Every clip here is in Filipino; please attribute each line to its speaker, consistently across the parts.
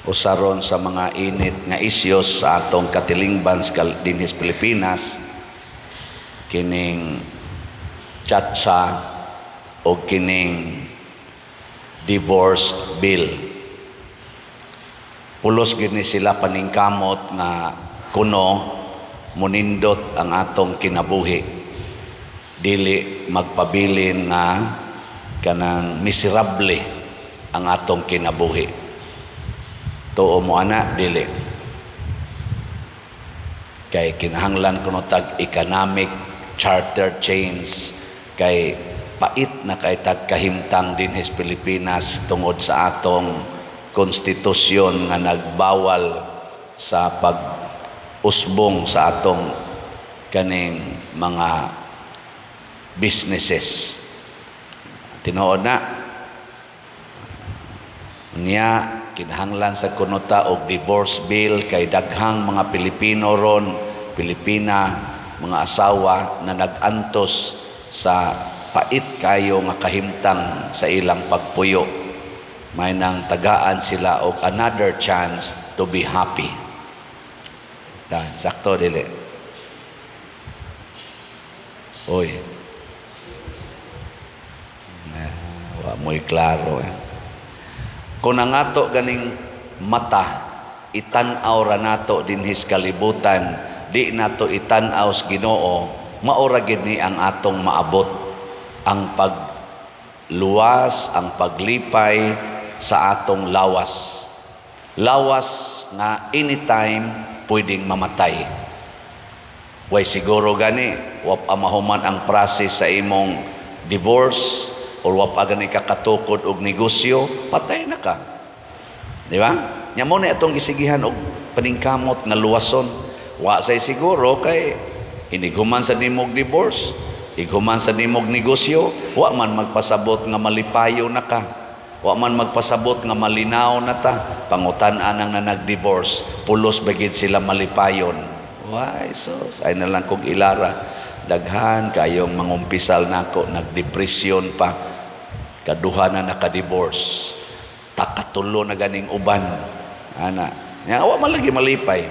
Speaker 1: usaron sa mga init nga isyos sa atong katilingban sa dinhis Pilipinas, kining Chacha o kining divorce bill. Pulos gini sila paningkamot nga kuno munindot ang atong kinabuhi, dili magpabilin nga kanang miserable ang atong kinabuhi. Tuo mo ana, dili. Kay kinahanglan kuno tag economic charter change, kay pait na kay tag kahimtang dinhis Pilipinas tungod sa atong konstitusyon nga nagbawal sa pag-usbong sa atong kaning mga businesses. Tinuod na niya kinahanglan sa kunota og divorce bill, kay daghang mga Pilipino ron, Pilipina, mga asawa na nagantos sa pait kayo nga kahimtang sa ilang pagpuyo. May nang tagaan sila og another chance to be happy. Dan sakto dili. Oy. Wa mo'y klaro Kung ang ato ganing mata, itan-aw ra nato dinhis kalibutan, di nato itan-aw sa Ginoo, maura gid ni ang atong maabot ang pagluwas, ang paglipay sa atong lawas. Lawas nga anytime pwedeng mamatay. Way siguro gani, wa pa mahuman ang process sa imong divorce, or wa pa gani kakatukod og negosyo, patay na ka. Di ba? Nya mo na itong gisigihan og paningkamot nga luwason. Wa say siguro kay inighuman sa nimog divorce, ighuman sa nimog negosyo, wa man magpasabot nga malipayo na ka. Wa man magpasabot nga malinaw na ta. Pangutan-an ang na nag-divorce, pulos bagid sila malipayon. Why sus, ay na lang kog ilara. Daghan kayong mangumpisal nako, nagdepresyon pa, kaduha na naka-divorce, takatulo na ganing uban ana nya wa man lagi malipay.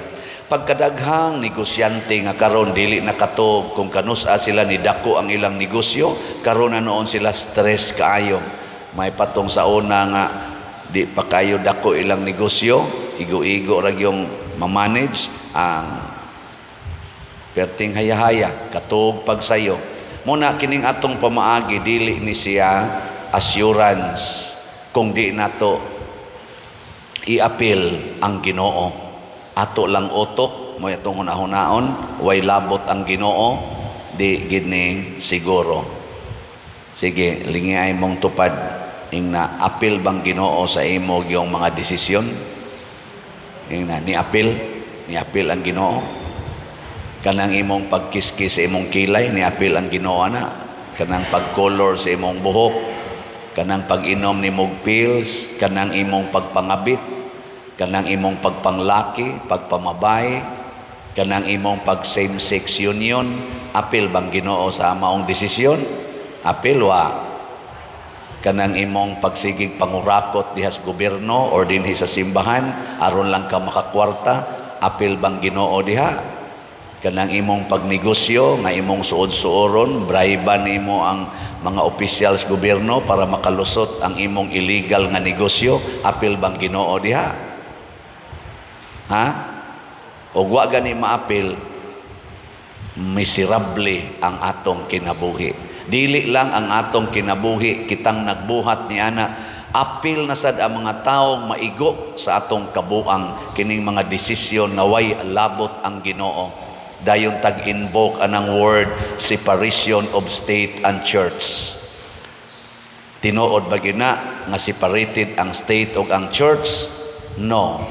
Speaker 1: Pagkadaghang negosyante nga karon dili nakatog kung kanusa sila ni dako ang ilang negosyo, karon na noon sila stress kaayo. May patong sa una nga di pa kayo dako ilang negosyo, igo-igo ra yung mamanage ang perting hayahaya, katog pagsayo. Muna kining atong pamaagi, dili ni siya assurance kung di nato i-appeal ang Ginoo. Ato lang utok, mo itong hunahon, way labot ang Ginoo, di gini siguro. Sige, lingiay mong tupad, ing na appeal bang Ginoo sa imo yung mga desisyon? Ing na, ni-appeal ang Ginoo. Kanang imong pagkiskis sa imong kilay, ni-appeal ang Ginoo na. Kanang pag-color sa imong buhok, kanang pag-inom ni mog pills, kanang imong pagpangabit, kanang imong pagpanglaki, pagpamabay, kanang imong pag same-sex union, appeal bang Ginoo sa maong desisyon? Appeal wa. Kanang imong pagsigig pangurakot diha sa gobyerno or dinhi sa simbahan aron lang ka makakwarta, appeal bang Ginoo diha? Kanang imong pagnegosyo nga imong suod-suoron, bribean nimo ang mga opisyal sa gobyerno para makalusot ang imong illegal nga negosyo, appeal bang Ginoo diha? Ha? O wa gani ma-appeal, miserable ang atong kinabuhi. Dili lang ang atong kinabuhi, kitang nagbuhat ni ana, appeal na sad ang mga taong maigo sa atong kabuang kining mga desisyon na way labot ang Ginoo. Dayon tag-invoke anang word, separation of state and church. Tinuod ba gina nga separated ang state ug ang church? No.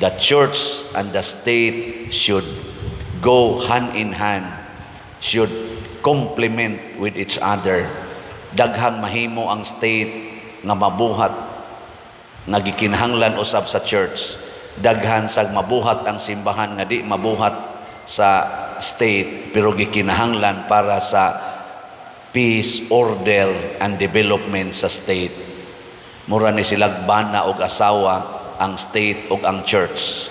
Speaker 1: The church and the state should go hand in hand, should complement with each other. Daghang mahimo ang state nga mabuhat nga gikinahanglan usab sa church. Daghan sag mabuhat ang simbahan nga di mabuhat sa state, pero gikinahanglan para sa peace, order, and development sa state. Mura ni silag bana og asawa, ang state ug ang church.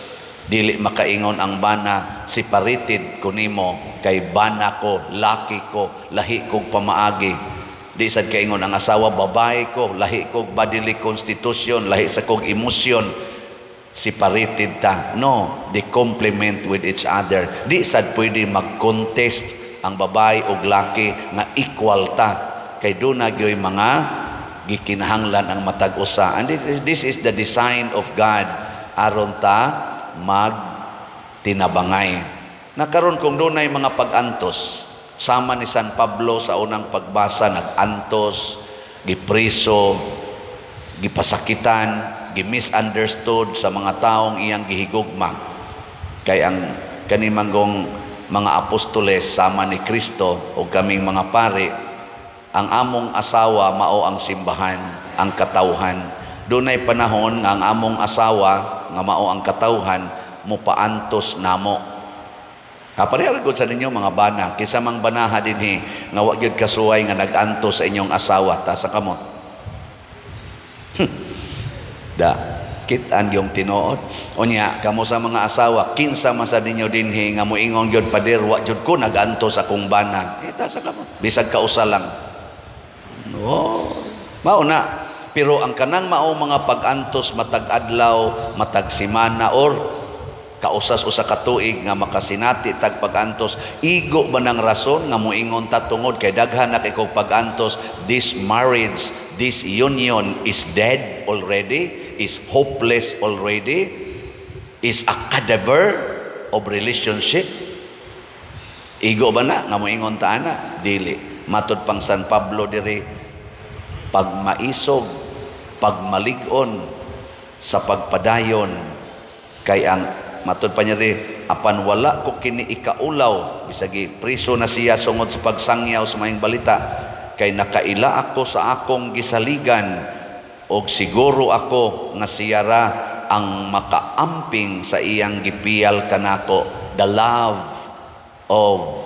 Speaker 1: Dili makaingon ang bana, separated ko nimo, kay bana ko, laki ko, lahi kog pamaagi. Di sad kaingon ang asawa, babae ko, lahi kog bodily constitution, lahi sa kog emosyon, separated ta. No, they complement with each other. Di sad pwede mag-contest ang babae ug laki nga equal ta, kay doon na gyoy mga gikinahanglan ang matag usa. And this is the design of God aron ta magtinabangay. Nakaroon kung doon ay mga pag-antos, sama ni San Pablo sa unang pagbasa, nag-antos, gipriso, gipasakitan, gi-misunderstood sa mga taong iyang gihigugma. Kay ang kanimanggong mga apostoles sama ni Kristo o kaming mga pari, ang among asawa mao ang simbahan, ang katawhan. Doon ay panahon nga ang among asawa nga mao ang katawhan mo paantos namo. Pareha gud sa ninyo mga bana, kisa mang banaha dinhi nga wa gyud kasuway nga nag-antos sa inyong asawa ta sa kamot. Da kit-an yung tinuod. Unya kamo sa mga asawa, kinsa man sa ninyo dinhi nga moingon gyud pader wa gyud ko nag-antos akong bana. Ta sa kamot. Bisag kausa lang. No. Mao na. Pero ang kanang mao mga pag-antos matag adlaw, matag semana or kausas usa ka tuig nga makasinati tag pag-antos, igo ba nang rason nga moingon ta tungod kay daghan na kay kog pag-antos, this marriage, this union is dead already, is hopeless already, is a cadaver of relationship. Igo ba na nga moingon ta ana? Dili. Matud pang San Pablo diri, pagmaisog, pagmalig-on sa pagpadayon, kay ang matud pa niya rin, apan wala ko kini ikaulaw, bisagi priso na siya sungod sa pagsangyaw sa maing balita, kay nakaila ako sa akong gisaligan, og siguro ako nga siya ra ang makaamping sa iyang gipiyal kanako, the love of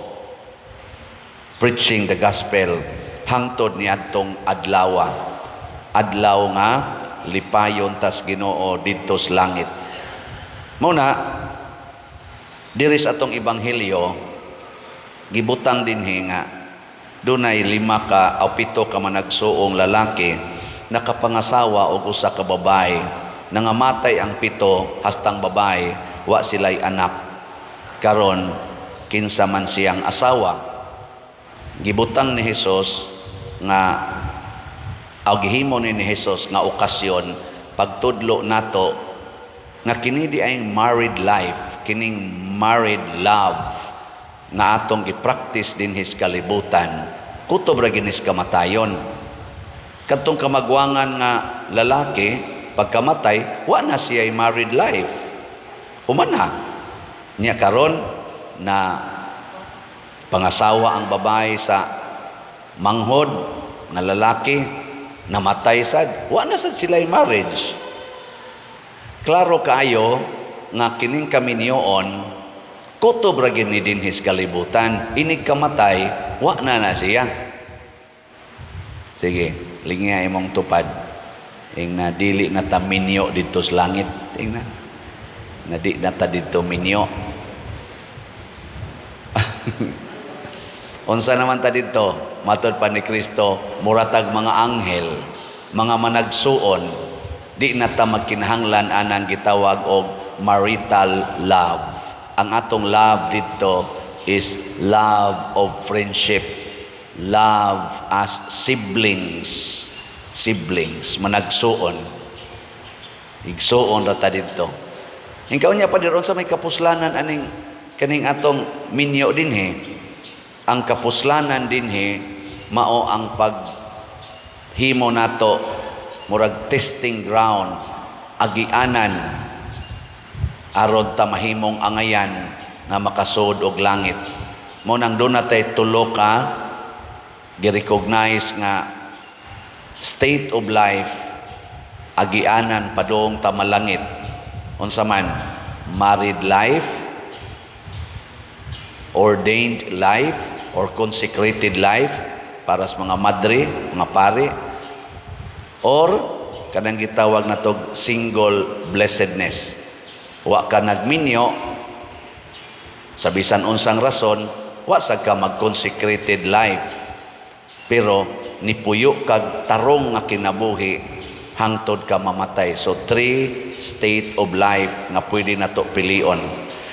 Speaker 1: preaching the gospel hangtod niadtong adlaw nga lipayon tas Ginoo didto sa langit. Muna diri sa atong ebanghelyo gibutang dinhi nga dunay 5 ka o 7 ka managsuong lalaki nakapangasawa og usa ka babae, nangamatay ang 7 hastang babae, wa silay anak. Karon kinsa man siyang asawa. Gibutang ni Hesus nga gihimo ni Hesus nga okasyon pagtudlo nato nga kini di ay married life, kining married love nga atong gi-practice din his kalibutan, kutob ra ginis kamatayon. Kadtong kamagwangan nga lalaki pagkamatay wa na siya married life, human na niya karon na pangasawa ang babae sa manghod na lalaki, namatay sad, wa na sad sila marriage. Klaro kaayo nga kining kami niyoon, kutob ra gid ni dinhis kalibutan, inig kamatay, wa na siya. Sige, lingi imong tupad. Ing na dili na ta minyo dito sa langit, ing na di na ta dito minyo. Unsa naman ta dito? Matud pa ni Kristo, muratag mga anghel, mga managsuon, di na ta magkinahanglan anang gitawag og marital love. Ang atong love dito is love of friendship, love as siblings, managsuon. Igsuon ra ta dito. Ikaw niya pa diron sa may kapuslanan aning kaning atong minyo dinhi. Ang kapuslanan dinhi mao ang paghimo nato murag testing ground, agianan aron ta mahimong angayan nga makasud og langit. Mo nang do natay tulo ka gi-recognize nga state of life, agianan padong ta malangit. Unsa man, married life, ordained life, or consecrated life para sa mga madre, mga pare, or kanang gitawag na tog single blessedness. Wa ka nagminyo sa bisan unsang rason, wa sa ka mag-consecrated life. Pero nipuyo kag tarong nga kinabuhi hangtod ka mamatay. So three state of life nga pwede na to pilion.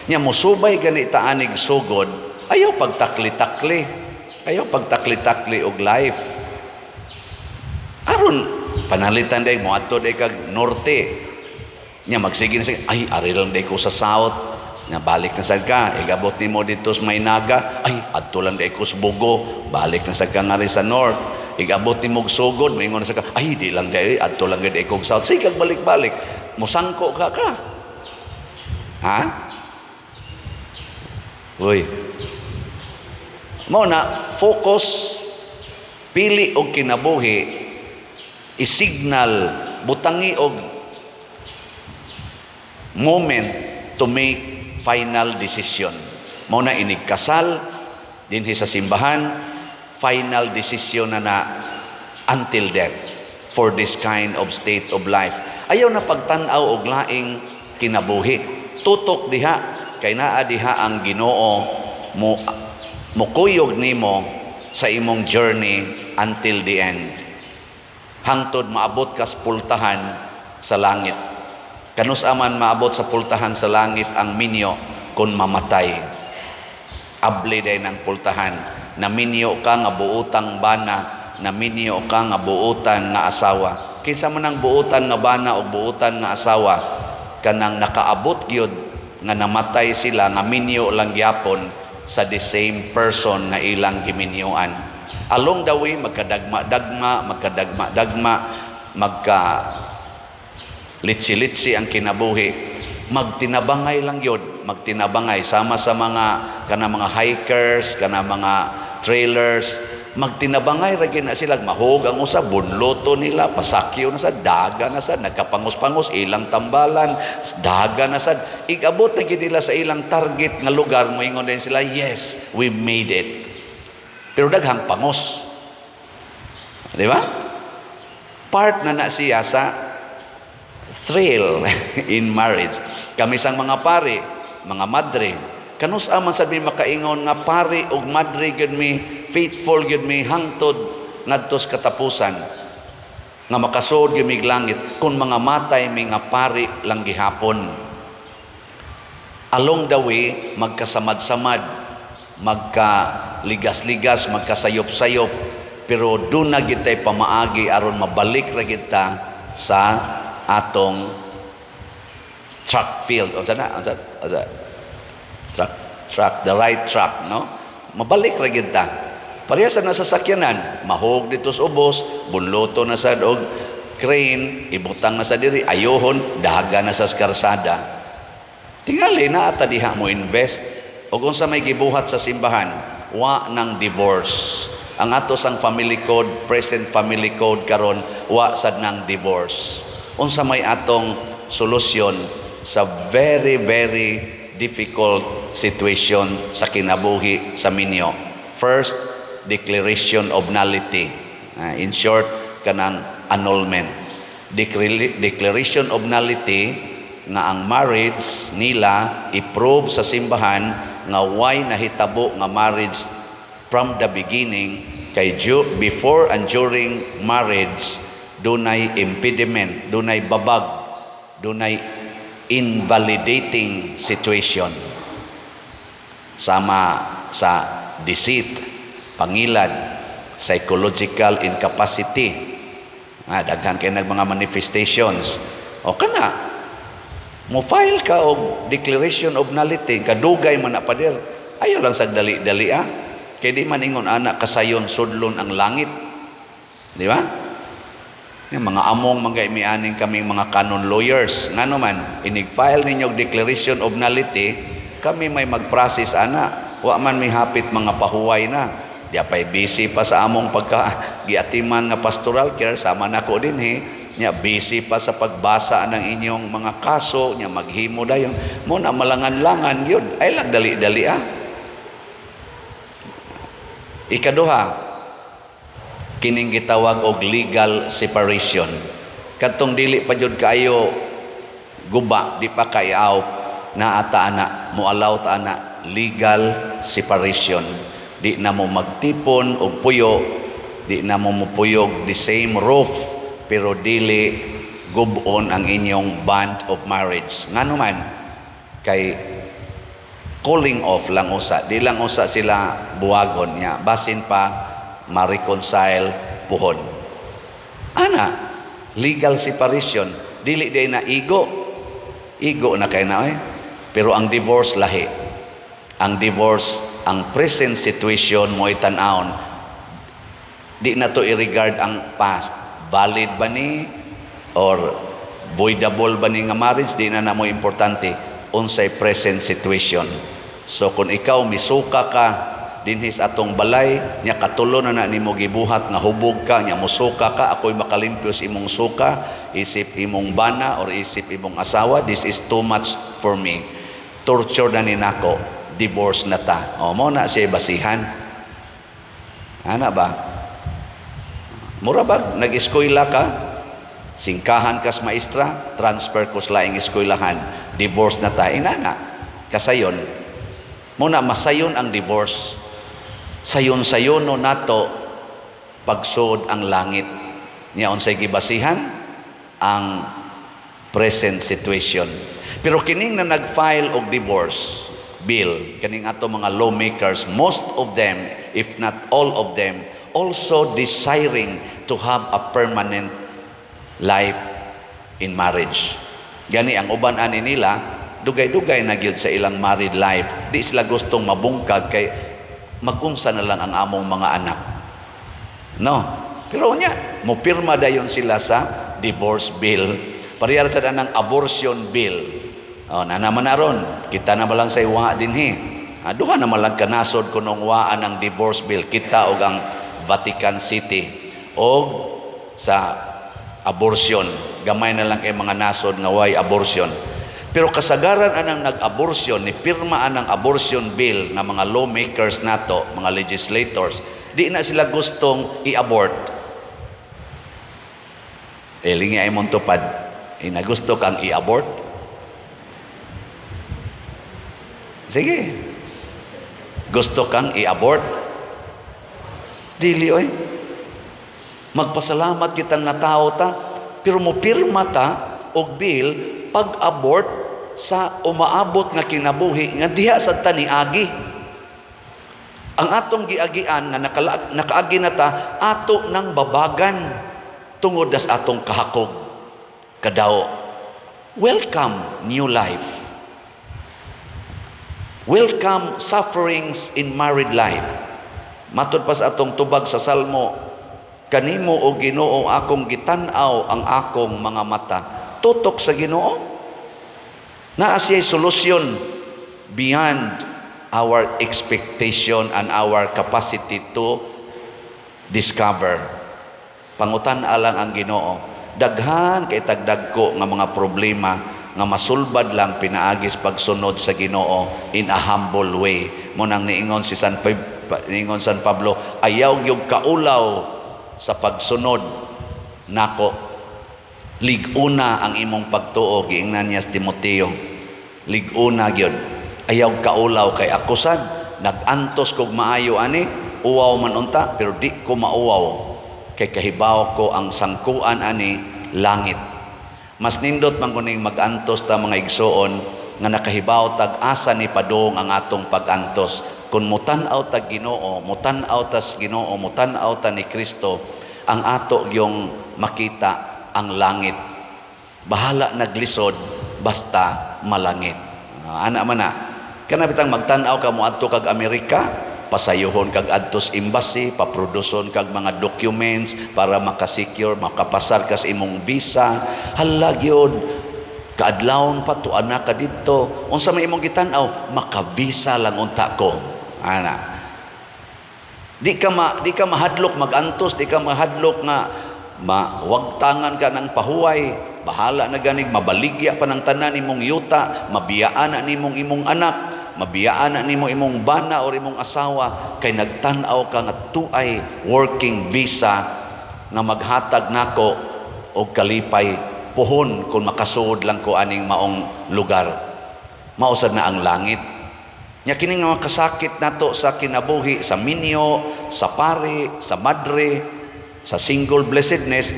Speaker 1: Nya musubay ganita anig sugod, ayaw pagtakli-takli. Ayaw pagtakli-takli og life. Aron panalitan day mo adto day kag norte. Nya magsige na sige, ay ari lang day ko sa south. Nya balik na sad ka, igabot nimo dito sa Maynaga, ay adto lang day ko sa Bugo, balik na sad ka nga sa north. Igabot nimo og sugod, moingon na sad ka, ay di lang day adto lang day ko sa south. Sige kag balik-balik. Musangko ka. Ha? Uy. Mo na focus, pili og kinabuhi, i-signal, butangi og moment to make final decision. Mo na inig kasal dinhi sa simbahan, final decision na until death for this kind of state of life. Ayaw na pagtan-aw og laing kinabuhi. Tutok diha kay naa diha ang Ginoo mukuyog nimo sa imong journey until the end. Hangtod maabot ka sa pultahan sa langit. Kanus aman maabot sa pultahan sa langit ang minyo kung mamatay. Abli day ng pultahan. Naminyo ka nga buutang bana, naminyo ka nga buutan nga asawa. Kinsa man ang buutan nga bana o buutan nga asawa, kanang nakaabot gyud nga namatay sila nga minyo lang gyapon sa the same person nga ilang giminyoan. Along the way magkadagma-dagma, magka litsi-litsi ang kinabuhi. Magtinabangay lang yun, magtinabangay sama sa mga hikers, mga trailers. Magtinabangay ra gyud na sila, mahog ang usa, bunloto nila, pasakyo na sad, daga na sad, nagkapangos-pangos ilang tambalan, daga na sad. Igabot na gyud nila sa ilang target nga lugar, moingon din sila, yes, we made it. Pero daghang pangos. Di ba? Part na siya sa thrill in marriage. Kami sang mga pari, mga madre, kanus aman sad mi makaingon nga pari ug madre gyud mi, faithful gyud mi hangtod ngadto sa katapusan. Nga makasud gyud mi langit kun mga matay mi nga pari lang gihapon. Along the way magkasamad-samad, magkaligas-ligas, magkasayop-sayop, pero doon na gid tay pamaagi aron mabalik ra gid ta sa atong track field. Track, the right track, no? Mabalik ra gid ta. Parehas na sasakyanan, mahog dito sa ubos, bunloto na sad og crane, ibutang na sa diri, ayohon, daga na sa karsada. Tingali na ata diha mo invest o kung sa may gibuhat sa simbahan, wa nang divorce. Ang atos ang family code, present family code karon, wa sad nang divorce. Unsa may atong solusyon sa very, very difficult situation sa kinabuhi sa minyo. First, declaration of nullity. In short, kanang annulment. Declaration of nullity nga ang marriage nila i-prove sa simbahan nga why nahitabo nga marriage from the beginning kay before and during marriage dunay impediment, dunay babag, dunay invalidating situation sama sa deceit, pangilad, psychological incapacity, daghan kay mga manifestations. O kana mo file ka og declaration of nullity, kadugay man na pader, ayo lang sag dali-dali kay di man ingon anak kasayon sudlon ang langit, di ba? Yung mga among mga imianing kaming mga canon lawyers, ngano man inig-file ninyo declaration of nullity, kami may mag-process ana, wa man may hapit mga pahuway na. Di apay busy pa sa among pagka-giatiman nga pastoral care, sama na ko din nya busy pa sa pagbasa ng inyong mga kaso, nya maghimo dayon. Mo na malangan-langan gyud, ay lang dali-dali Ikaduha, kining gitawag og legal separation. Katong dili pa jud kaayo guba, di pa kaayaw na ata ana mualaw ta ana legal separation. Di na mo magtipon og puyo, di na mo mupuyog the same roof, pero dili gubon ang inyong bond of marriage. Ngano man kay calling off lang usa, di lang usa sila buwagon niya, basin pa ma-reconcile puhon. Ana, legal separation, dili day na igo na kay na pero ang divorce lahi. Ang divorce, ang present situation mo itan-aon, di na to i-regard ang past, valid ba ni or voidable ba ni nga marriage, di na mo importante unsay present situation. So kung ikaw misuka ka dinhis atong balay, nya katulo na nimo gibuhat nga hubog ka, nya musuka ka, ako'y makalimpyos imong suka, isip imong bana or isip imong asawa, this is too much for me. Torture na ni nako, divorce na ta. O mo na siya basihan. Ana ba? Mura ba nag-eskwela ka? Singkahan kas maestra, transfer ko sa laing eskwelahan, divorce na ta. Inana, kasayon. Muna masayon ang divorce. Sayon-sayon no nato pagsud ang langit. Nya unsay gibasihan ang present situation. Pero kining na nag-file og divorce bill, kaning ato mga lawmakers, most of them, if not all of them, also desiring to have a permanent life in marriage. Gani ang uban ani nila, dugay-dugay na gyud sa ilang married life. Di sila gustong mabungkag kay magunsa na lang ang among mga anak. No. Pero nya, mupirma dayon sila sa divorce bill. Parehar sa ng abortion bill. O, na naman na ron. Kita na malang sa iwa din duha na malang kanasod kunong waan ang divorce bill. Kita og ang Vatican City. O sa abortion. Gamay na lang kay mga nasod nga way abortion. Pero kasagaran anang nag-abortion, ni pirma anang abortion bill ng mga lawmakers nato, mga legislators, di na sila gustong i-abort. Lingi ay mong tupad, gusto kang i-abort? Sige. Gusto kang i-abort? Dili oy. Magpasalamat kitang natao ta, pero mo pirma ta og bill pag-abort sa umaabot nga kinabuhi nga diha sa taniagi. Ang atong giagian nga nakaagi na ta ato nang babagan tungod sa atong kahakog kadao. Welcome new life. Welcome sufferings in married life. Matod pa sa atong tubag sa Salmo, kanimo o Ginoo akong gitan-aw ang akong mga mata. Tutok sa Ginoo. Naa siya'y solusyon beyond our expectation and our capacity to discover. Pangutan alang ang Ginoo. Daghan kay tagdagko nga mga problema nga masulbad lang pinaagis pagsunod sa Ginoo in a humble way. Munang niingon si San Pablo, ayaw gyud kaulaw sa pagsunod nako. Liguna ang imong pagtuo, giingnan niya si Timoteo. Liguna gyud. Ayaw kaulaw kay ako sad nagantos kog maayo ani, uwaw man unta pero di ko mauwaw kay kahibaw ko ang sangkuan ani langit. Mas nindot man kuning magantos ta mga igsoon nga nakahibaw tag asa ni padong ang atong pagantos. Kung mutan-aw ta Ginoo, mutan-aw ta Ginoo, mutan-aw ta ni Kristo, ang ato yung makita ang langit. Bahala naglisod basta malangit. Ana man na. Kana bitang magtan-aw ka mo adto kag Amerika, pasayuhon kag adtos embassy, paproduson kag mga documents para makasecure, makapasar ka sa imong visa. Hala gyud kaadlawon pa tuana ka didto. Unsa may imong gitan-aw, maka-visa lang unta ko. Ana. Di ka mahadlok magantos, di ka mahadlok nga mawagtangan ka ng pahuway, bahala na ganig, mabaligya pa ng tanan imong yuta, mabiyaan na nimong imong anak, mabiyaan na nimong imong bana o imong asawa, kay nagtanaw ka nga tuay working visa na maghatag nako og kalipay puhon kung makasuod lang ko aning maong lugar. Mausad na ang langit. Nya kini nga makasakit nato sa kinabuhi, sa minyo, sa pari, sa madre, sa single blessedness,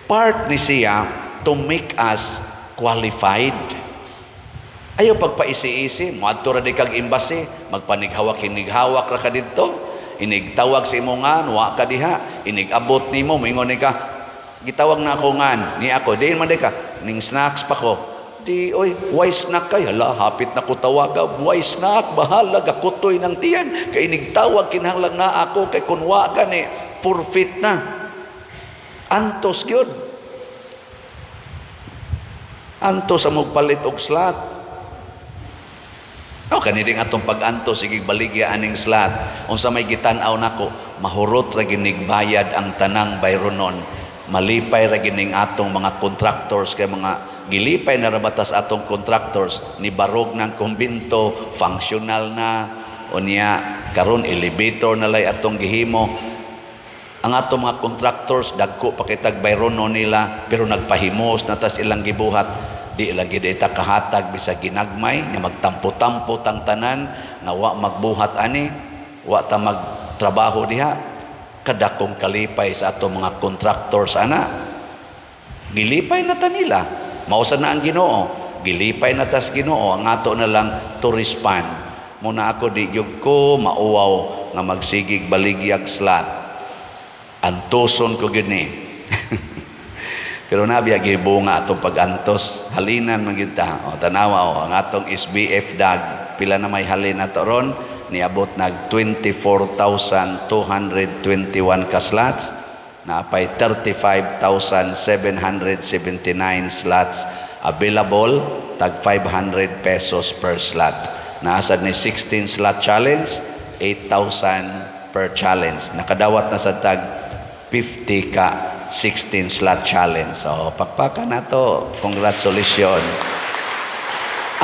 Speaker 1: part ni siya to make us qualified. Ayaw pagpaisi-isi, moadto ra di kag embassy, magpanighawak-hinighawak ra ka didto, inigtawag sa imo nga, wa ka diha, inigabot nimo, moingon ni ka, gitawag na ako ngan, ni ako, di man di ka, ning snacks pa ko, di, oy, why snack kay? Hala, hapit na ko tawaga, why snack, bahala, gakutoy ng tiyan, kay inigtawag, kinahanglang na ako, kay kunwa ka ni, forfeit na. Antos gyud. Antos sa magpalit og slot. Kaniding atong pag-anto sige baligya aning slot unsa may gitan-aw nako mahurot ra ginigbayad ang tanang bayronon, malipay ra gining atong mga contractors kay mga gilipay na rabatas atong contractors ni barog ng kumbinto functional na unya karon elevator na lay atong gihimo. Ang atong mga contractors dagko pakitag bayronon nila pero nagpahimos na tas ilang gibuhat. Di lagi dita kahatag bisa ginagmay nga magtampo-tampo tang tanan nga wa magbuhat ani, wa ta magtrabaho diha. Kadakong kalipay sa ato mga contractors ana. Gilipay na ta nila. Mausa na ang Ginoo. Gilipay na tas Ginoo, ang ato na lang to respond. Muna ako di gyud ko mauwaw nga magsigig baligyag slot. Antuson ko gyud ni. Pero nabiya gibunga atong pag-antos, halinan man gyud ta. O tanawa ang atong SBF dag, pila na may halin nato ron, niabot nag 24,221 ka slots, napay 35,779 slots available, tag 500 pesos per slot. Naasad ni 16 slot challenge, 8,000 per challenge. Nakadawat na sa tag 50 ka 16 slot challenge. So, pakpaka na to. Congratulations.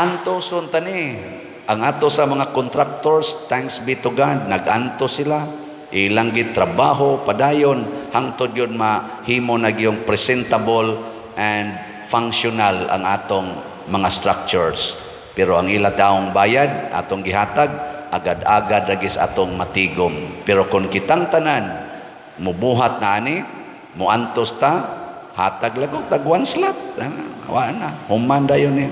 Speaker 1: Antoson tani. Ang ato sa mga contractors, thanks be to God, nag-anto sila. Ilang gid trabaho, padayon, hangtod yun mahimo na yung presentable and functional ang atong mga structures. Pero ang ila daong bayad, atong gihatag, agad-agad ragis atong matigom. Pero kung kitang tanan, mubuhat na ani, muantos ta, hatag lagog tag one slot. Wa na, humanda yun eh.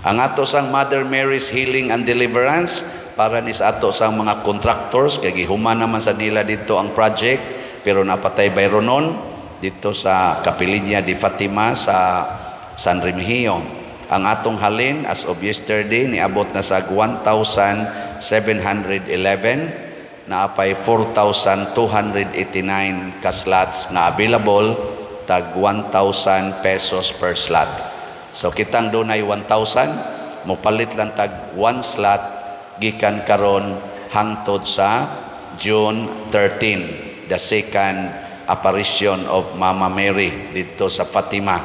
Speaker 1: Ang ato sang Mother Mary's Healing and Deliverance para ni sa ato sang mga contractors kay gihuman naman sa nila dito ang project pero napatay bayronon dito sa Capilinia di Fatima sa San Remigio. Ang atong halin as of yesterday niabot na sa 1,711 na apay 4,289 ka slots na available, tag 1,000 pesos per slot. So kitang doon ay 1,000, mupalit lang tag 1 slot gikan karon hangtod sa June 13, the second apparition of Mama Mary dito sa Fatima,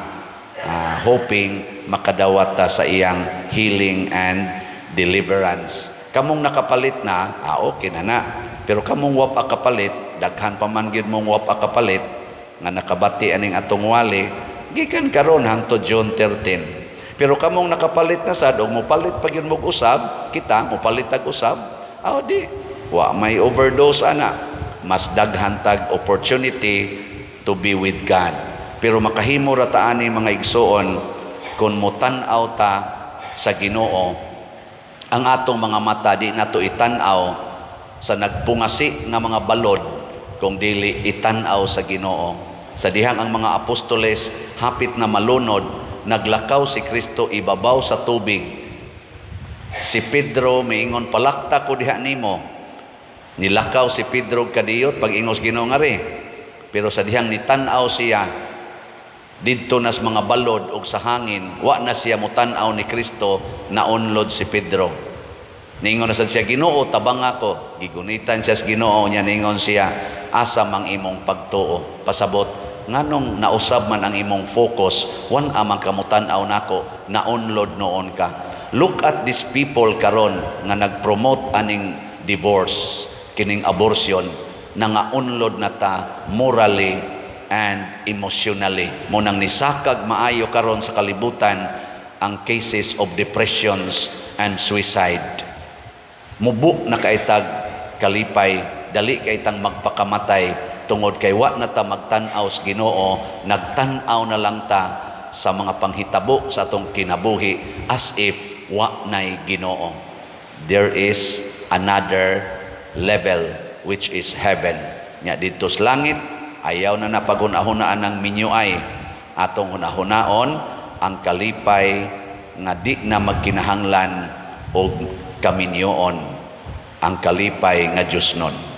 Speaker 1: hoping makadawat ta sa iyang healing and deliverance. Kamong nakapalit na, okay na na. Pero kamong wapa kapalit, daghan pa man gyud mong wapa kapalit nga nakabati aning atong wali, gikan karon hangtod June 13. Pero kamong nakapalit na sad og mopalit pa gyud mog usab, kita mopalit tag usab, di wa may overdose ana. Mas daghan tag opportunity to be with God. Pero makahimo ra ta ani mga igsoon kun motan-aw ta sa Ginoo. Ang atong mga mata di nato itan-aw sa nagpungasi nga mga balod kung dili itan-aw sa Ginoo. Sa dihang ang mga apostoles hapit na malunod, naglakaw si Kristo ibabaw sa tubig. Si Pedro miingon, palakta ko diha nimo. Nilakaw si Pedro kadiyot pag ingos Ginoo ngari. Pero sa dihang nitan-aw siya didto nas mga balod og sa hangin, wa na siya mutan-aw ni Kristo, naunlod si Pedro. Ningon na sad siya, Ginoo, tabang ako. Gigunitan siya sa Ginoo niya, ningon siya, asa mang imong pagtuo. Pasabot, nganong nausab man ang imong focus, wan amang kamutan-aw nako, naunlod noon ka. Look at these people karon nga nagpromote aning divorce, kining abortion, na nga unlod na ta morally and emotionally. Munang nisakag maayo karon sa kalibutan ang cases of depressions and suicide. Mubo na kaitag kalipay, dali kaitang magpakamatay tungod kay wa na ta magtan-aw sa Ginoo, nagtan-aw na lang ta sa mga panghitabo sa atong kinabuhi as if wa nay Ginoo. There is another level which is heaven. Nya dito sa langit ayaw na napagunahunaan ng minyuay, atong hunahunaon ang kalipay nga di na magkinahanglan og kaminyoon, ang kalipay nga Diyos nun.